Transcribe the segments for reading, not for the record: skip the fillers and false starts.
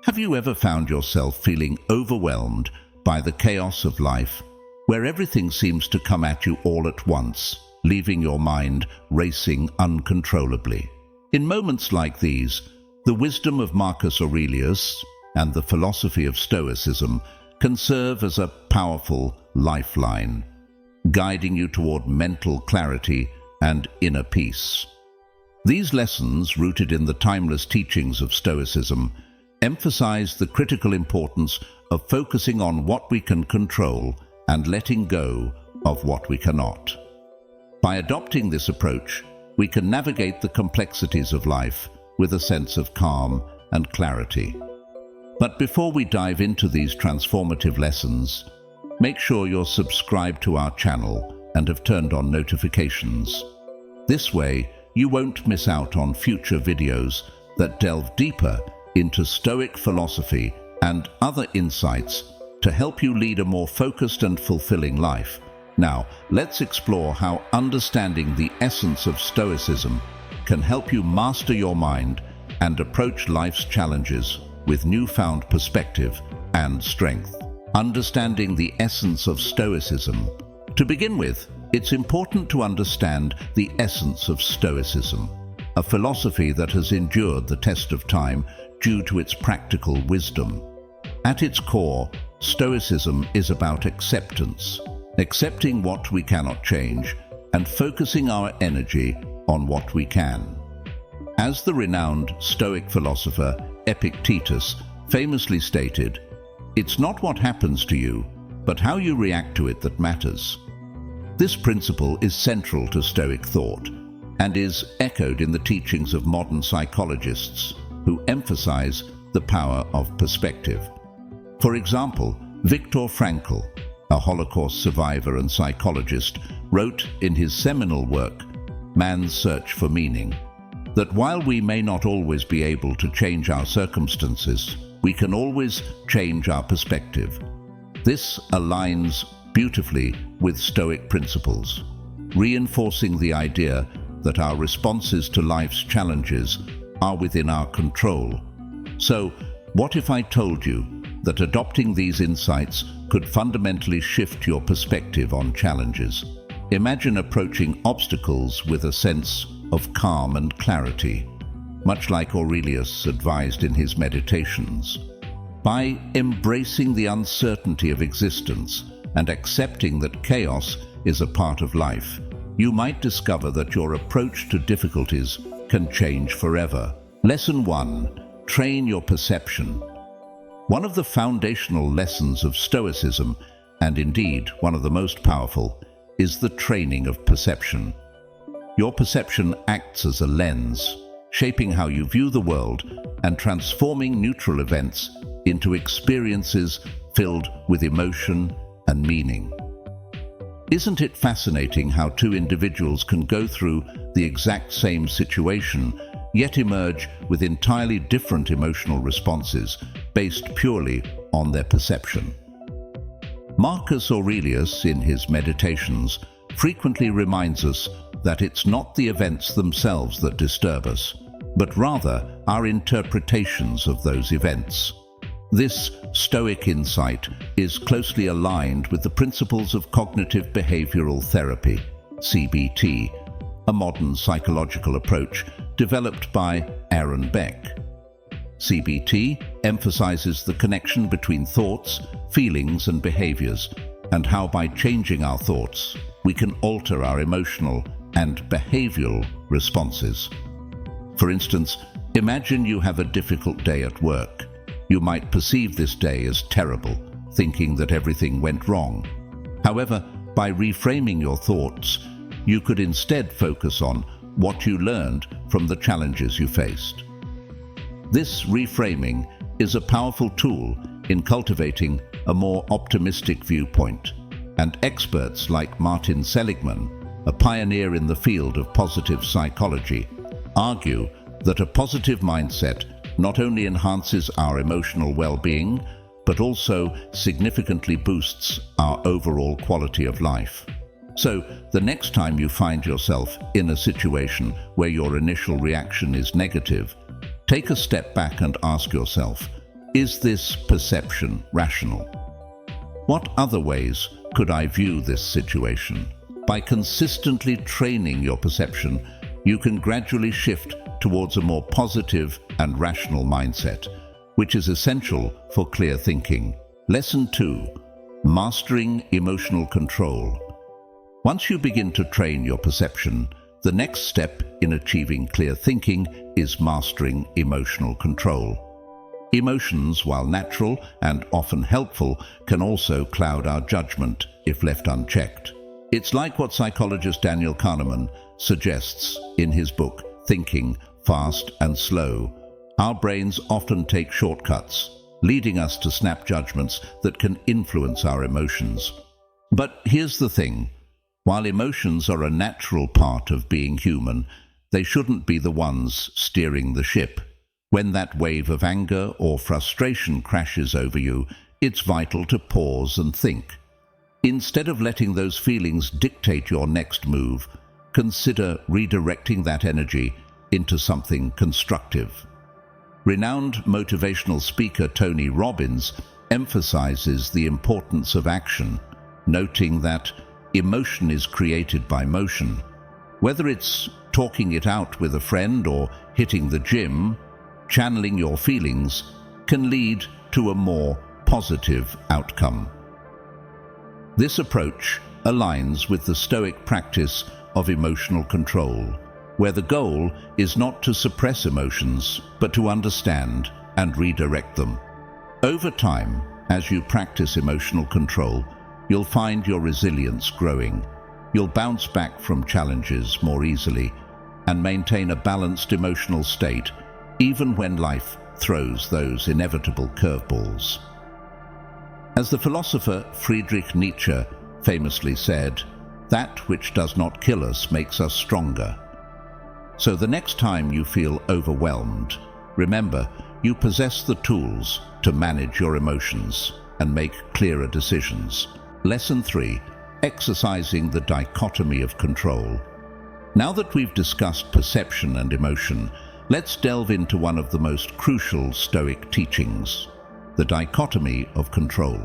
Have you ever found yourself feeling overwhelmed by the chaos of life, where everything seems to come at you all at once, leaving your mind racing uncontrollably? In moments like these, the wisdom of Marcus Aurelius and the philosophy of Stoicism can serve as a powerful lifeline, guiding you toward mental clarity and inner peace. These lessons, rooted in the timeless teachings of Stoicism, emphasize the critical importance of focusing on what we can control and letting go of what we cannot. By adopting this approach, we can navigate the complexities of life with a sense of calm and clarity. But before we dive into these transformative lessons, make sure you're subscribed to our channel and have turned on notifications. This way, you won't miss out on future videos that delve deeper into Stoic philosophy and other insights to help you lead a more focused and fulfilling life. Now, let's explore how understanding the essence of Stoicism can help you master your mind and approach life's challenges with newfound perspective and strength. Understanding the essence of Stoicism. To begin with, it's important to understand the essence of Stoicism, a philosophy that has endured the test of time due to its practical wisdom. At its core, Stoicism is about acceptance, accepting what we cannot change and focusing our energy on what we can. As the renowned Stoic philosopher Epictetus famously stated, "It's not what happens to you, but how you react to it that matters." This principle is central to Stoic thought and is echoed in the teachings of modern psychologists who emphasize the power of perspective. For example, Viktor Frankl, a Holocaust survivor and psychologist, wrote in his seminal work, Man's Search for Meaning, that while we may not always be able to change our circumstances, we can always change our perspective. This aligns beautifully with Stoic principles, reinforcing the idea that our responses to life's challenges are within our control. So, what if I told you that adopting these insights could fundamentally shift your perspective on challenges? Imagine approaching obstacles with a sense of calm and clarity, much like Aurelius advised in his Meditations. By embracing the uncertainty of existence and accepting that chaos is a part of life, you might discover that your approach to difficulties can change forever. Lesson 1. Train your perception. One of the foundational lessons of Stoicism, and indeed one of the most powerful, is the training of perception. Your perception acts as a lens, shaping how you view the world and transforming neutral events into experiences filled with emotion and meaning. Isn't it fascinating how two individuals can go through the exact same situation, yet emerge with entirely different emotional responses based purely on their perception? Marcus Aurelius, in his Meditations, frequently reminds us that it's not the events themselves that disturb us, but rather our interpretations of those events. This Stoic insight is closely aligned with the principles of cognitive behavioral therapy, CBT, a modern psychological approach developed by Aaron Beck. CBT emphasizes the connection between thoughts, feelings, and behaviors, and how by changing our thoughts, we can alter our emotional and behavioral responses. For instance, imagine you have a difficult day at work. You might perceive this day as terrible, thinking that everything went wrong. However, by reframing your thoughts, you could instead focus on what you learned from the challenges you faced. This reframing is a powerful tool in cultivating a more optimistic viewpoint, and experts like Martin Seligman, a pioneer in the field of positive psychology, argue that a positive mindset not only enhances our emotional well-being, but also significantly boosts our overall quality of life. So, the next time you find yourself in a situation where your initial reaction is negative, take a step back and ask yourself, Is this perception rational? What other ways could I view this situation? By consistently training your perception, you can gradually shift towards a more positive and rational mindset, which is essential for clear thinking. Lesson 2. Mastering emotional control. Once you begin to train your perception, the next step in achieving clear thinking is mastering emotional control. Emotions, while natural and often helpful, can also cloud our judgment if left unchecked. It's like what psychologist Daniel Kahneman suggests in his book, Thinking, Fast and Slow. Our brains often take shortcuts, leading us to snap judgments that can influence our emotions. But here's the thing. While emotions are a natural part of being human, they shouldn't be the ones steering the ship. When that wave of anger or frustration crashes over you, it's vital to pause and think. Instead of letting those feelings dictate your next move, consider redirecting that energy into something constructive. Renowned motivational speaker Tony Robbins emphasizes the importance of action, noting that emotion is created by motion. Whether it's talking it out with a friend or hitting the gym, channeling your feelings can lead to a more positive outcome. This approach aligns with the Stoic practice of emotional control, where the goal is not to suppress emotions, but to understand and redirect them. Over time, as you practice emotional control, you'll find your resilience growing. You'll bounce back from challenges more easily and maintain a balanced emotional state, even when life throws those inevitable curveballs. As the philosopher Friedrich Nietzsche famously said, "That which does not kill us makes us stronger." So the next time you feel overwhelmed, remember you possess the tools to manage your emotions and make clearer decisions. Lesson 3. Exercising the dichotomy of control. Now that we've discussed perception and emotion, let's delve into one of the most crucial Stoic teachings, the dichotomy of control.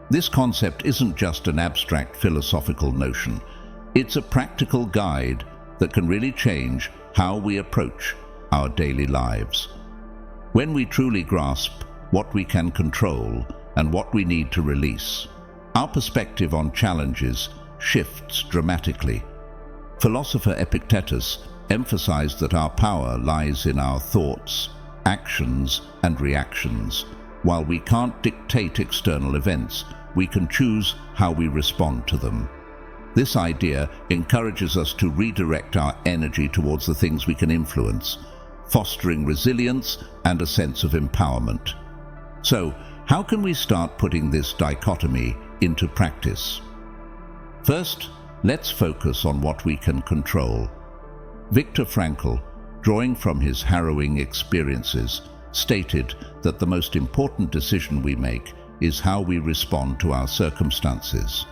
This concept isn't just an abstract philosophical notion. It's a practical guide that can really change how we approach our daily lives. When we truly grasp what we can control and what we need to release, our perspective on challenges shifts dramatically. Philosopher Epictetus emphasized that our power lies in our thoughts, actions, and reactions. While we can't dictate external events, we can choose how we respond to them. This idea encourages us to redirect our energy towards the things we can influence, fostering resilience and a sense of empowerment. So, how can we start putting this dichotomy into practice? First, let's focus on what we can control. Viktor Frankl, drawing from his harrowing experiences, stated that the most important decision we make is how we respond to our circumstances.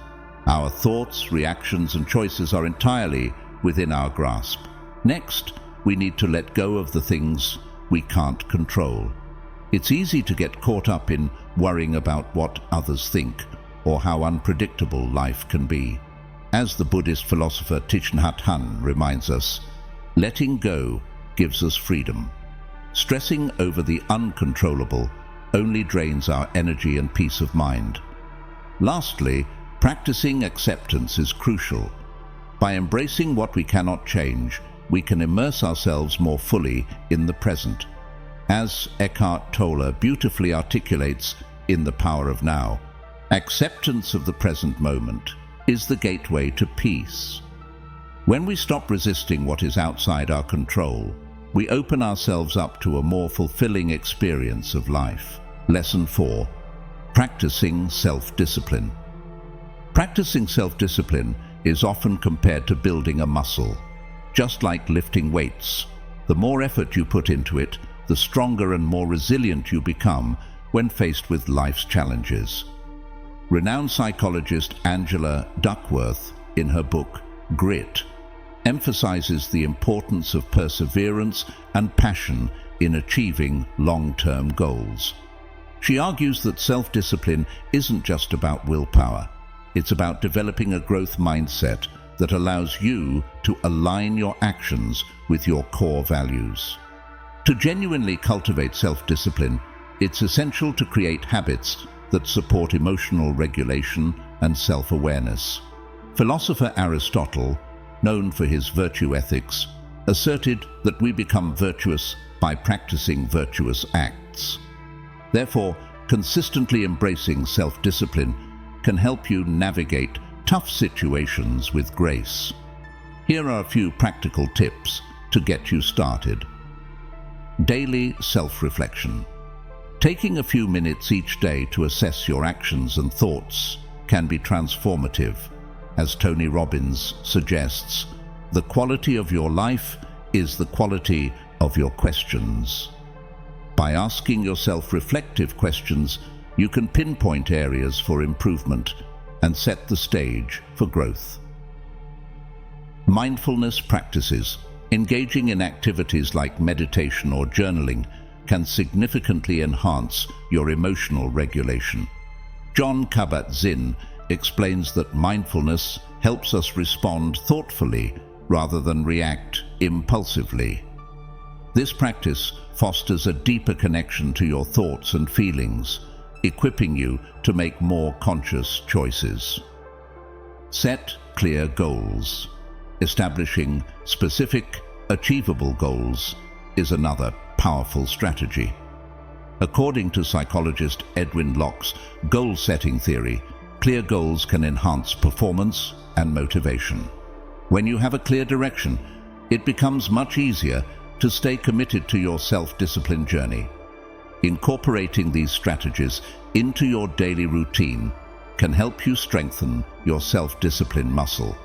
Our thoughts, reactions, and choices are entirely within our grasp. Next, we need to let go of the things we can't control. It's easy to get caught up in worrying about what others think or how unpredictable life can be. As the Buddhist philosopher Thich Nhat Hanh reminds us, letting go gives us freedom. Stressing over the uncontrollable only drains our energy and peace of mind. Lastly, practicing acceptance is crucial. By embracing what we cannot change, we can immerse ourselves more fully in the present. As Eckhart Tolle beautifully articulates in The Power of Now, acceptance of the present moment is the gateway to peace. When we stop resisting what is outside our control, we open ourselves up to a more fulfilling experience of life. Lesson 4. Practicing self-discipline. Practicing self-discipline is often compared to building a muscle. Just like lifting weights, the more effort you put into it, the stronger and more resilient you become when faced with life's challenges. Renowned psychologist Angela Duckworth, in her book Grit, emphasizes the importance of perseverance and passion in achieving long-term goals. She argues that self-discipline isn't just about willpower. It's about developing a growth mindset that allows you to align your actions with your core values. To genuinely cultivate self-discipline, it's essential to create habits that support emotional regulation and self-awareness. Philosopher Aristotle, known for his virtue ethics, asserted that we become virtuous by practicing virtuous acts. Therefore, consistently embracing self-discipline can help you navigate tough situations with grace. Here are a few practical tips to get you started. Daily self-reflection. Taking a few minutes each day to assess your actions and thoughts can be transformative. As Tony Robbins suggests, the quality of your life is the quality of your questions. By asking yourself reflective questions, you can pinpoint areas for improvement and set the stage for growth. Mindfulness practices. Engaging in activities like meditation or journaling can significantly enhance your emotional regulation. Jon Kabat-Zinn explains that mindfulness helps us respond thoughtfully rather than react impulsively. This practice fosters a deeper connection to your thoughts and feelings, equipping you to make more conscious choices. Set clear goals. Establishing specific, achievable goals is another powerful strategy. According to psychologist Edwin Locke's goal-setting theory, clear goals can enhance performance and motivation. When you have a clear direction, it becomes much easier to stay committed to your self-discipline journey. Incorporating these strategies into your daily routine can help you strengthen your self-discipline muscle,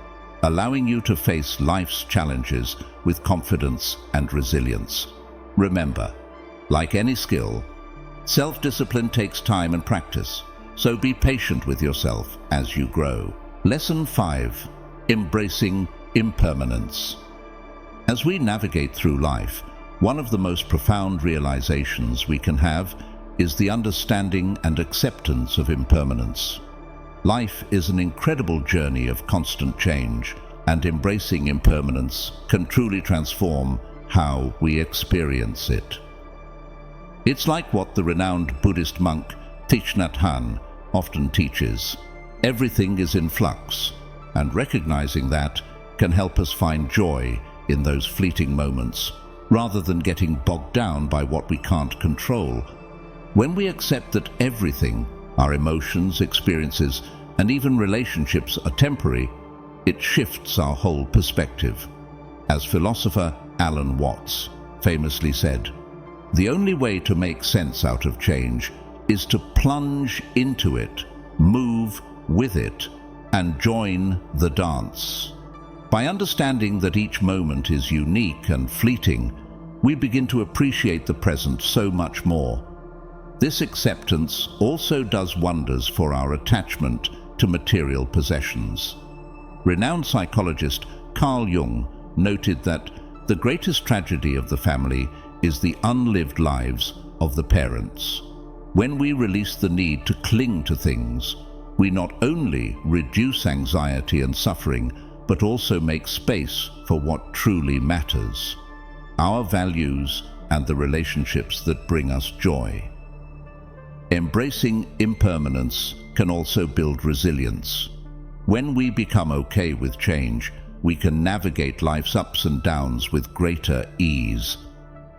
allowing you to face life's challenges with confidence and resilience. Remember, like any skill, self-discipline takes time and practice, so be patient with yourself as you grow. Lesson 5. Embracing impermanence. As we navigate through life, one of the most profound realizations we can have is the understanding and acceptance of impermanence. Life is an incredible journey of constant change, and embracing impermanence can truly transform how we experience it. It's like what the renowned Buddhist monk Thich Nhat Hanh often teaches: everything is in flux, and recognizing that can help us find joy in those fleeting moments, rather than getting bogged down by what we can't control. When we accept that everything, our emotions, experiences, and even relationships are temporary, it shifts our whole perspective. As philosopher Alan Watts famously said, "The only way to make sense out of change is to plunge into it, move with it, and join the dance." By understanding that each moment is unique and fleeting, we begin to appreciate the present so much more. This acceptance also does wonders for our attachment to material possessions. Renowned psychologist Carl Jung noted that the greatest tragedy of the family is the unlived lives of the parents. When we release the need to cling to things, we not only reduce anxiety and suffering, but also make space for what truly matters: our values and the relationships that bring us joy. Embracing impermanence can also build resilience. When we become okay with change, we can navigate life's ups and downs with greater ease.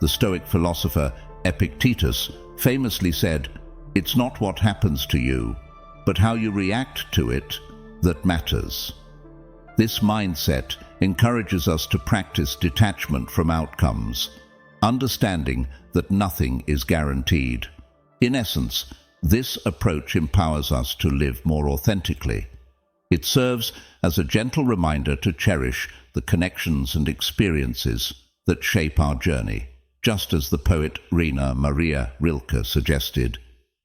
The Stoic philosopher Epictetus famously said, "It's not what happens to you, but how you react to it that matters." This mindset encourages us to practice detachment from outcomes, understanding that nothing is guaranteed. In essence, this approach empowers us to live more authentically. It serves as a gentle reminder to cherish the connections and experiences that shape our journey. Just as the poet Rainer Maria Rilke suggested,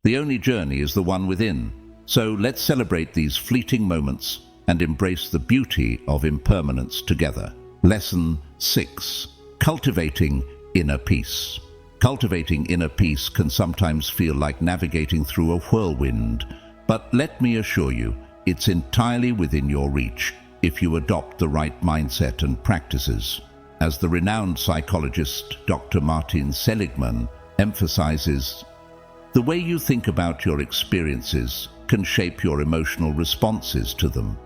the only journey is the one within. So let's celebrate these fleeting moments and embrace the beauty of impermanence together. Lesson 6. Cultivating inner peace. Cultivating inner peace can sometimes feel like navigating through a whirlwind, but let me assure you, it's entirely within your reach if you adopt the right mindset and practices. As the renowned psychologist Dr. Martin Seligman emphasizes, the way you think about your experiences can shape your emotional responses to them.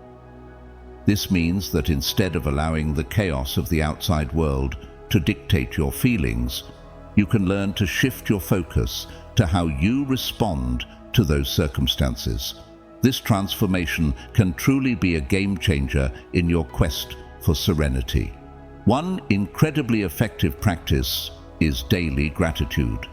This means that instead of allowing the chaos of the outside world to dictate your feelings, you can learn to shift your focus to how you respond to those circumstances. This transformation can truly be a game changer in your quest for serenity. One incredibly effective practice is daily gratitude.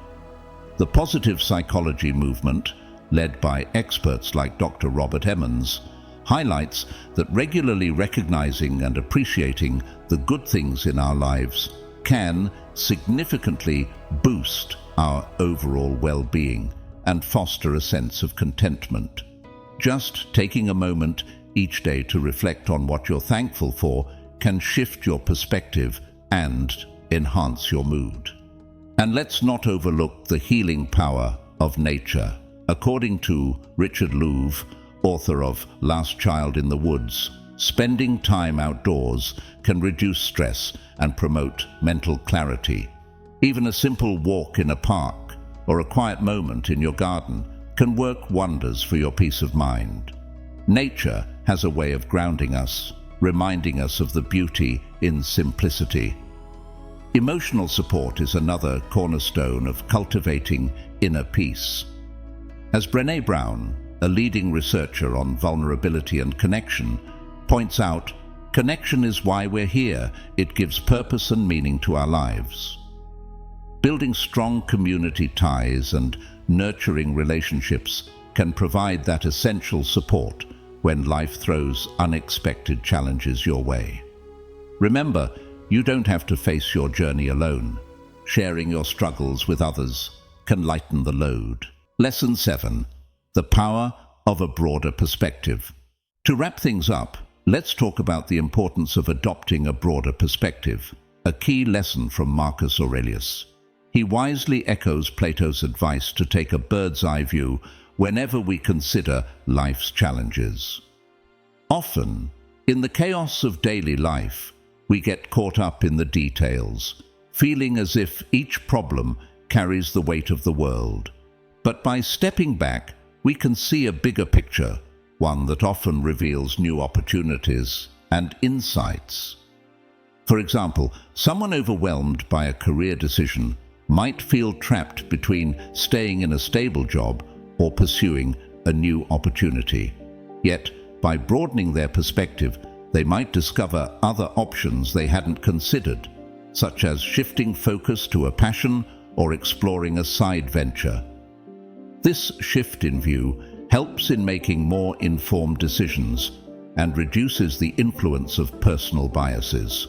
The positive psychology movement, led by experts like Dr. Robert Emmons, highlights that regularly recognizing and appreciating the good things in our lives can significantly boost our overall well-being and foster a sense of contentment. Just taking a moment each day to reflect on what you're thankful for can shift your perspective and enhance your mood. And let's not overlook the healing power of nature. According to Richard Louv, author of Last Child in the Woods, spending time outdoors can reduce stress and promote mental clarity. Even a simple walk in a park or a quiet moment in your garden can work wonders for your peace of mind. Nature has a way of grounding us, reminding us of the beauty in simplicity. Emotional support is another cornerstone of cultivating inner peace. As Brené Brown, a leading researcher on vulnerability and connection, points out, connection is why we're here. It gives purpose and meaning to our lives. Building strong community ties and nurturing relationships can provide that essential support when life throws unexpected challenges your way. Remember, you don't have to face your journey alone. Sharing your struggles with others can lighten the load. Lesson 7. The power of a broader perspective. To wrap things up, let's talk about the importance of adopting a broader perspective, a key lesson from Marcus Aurelius. He wisely echoes Plato's advice to take a bird's-eye view whenever we consider life's challenges. Often, in the chaos of daily life, we get caught up in the details, feeling as if each problem carries the weight of the world. But by stepping back, we can see a bigger picture, one that often reveals new opportunities and insights. For example, someone overwhelmed by a career decision might feel trapped between staying in a stable job or pursuing a new opportunity. Yet, by broadening their perspective, they might discover other options they hadn't considered, such as shifting focus to a passion or exploring a side venture. This shift in view helps in making more informed decisions and reduces the influence of personal biases.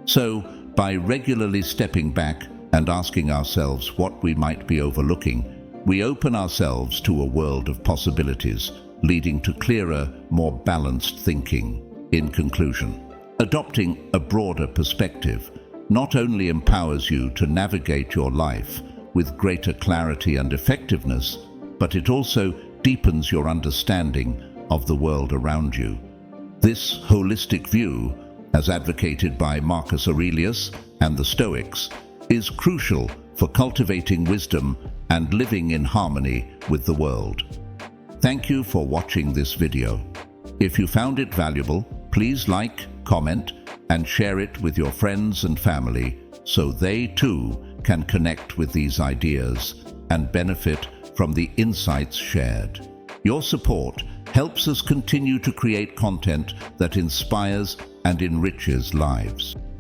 So, by regularly stepping back and asking ourselves what we might be overlooking, we open ourselves to a world of possibilities, leading to clearer, more balanced thinking. In conclusion, adopting a broader perspective not only empowers you to navigate your life with greater clarity and effectiveness, but it also deepens your understanding of the world around you. This holistic view, as advocated by Marcus Aurelius and the Stoics, is crucial for cultivating wisdom and living in harmony with the world. Thank you for watching this video. If you found it valuable, please like, comment, and share it with your friends and family so they too can connect with these ideas and benefit from the insights shared. Your support helps us continue to create content that inspires and enriches lives.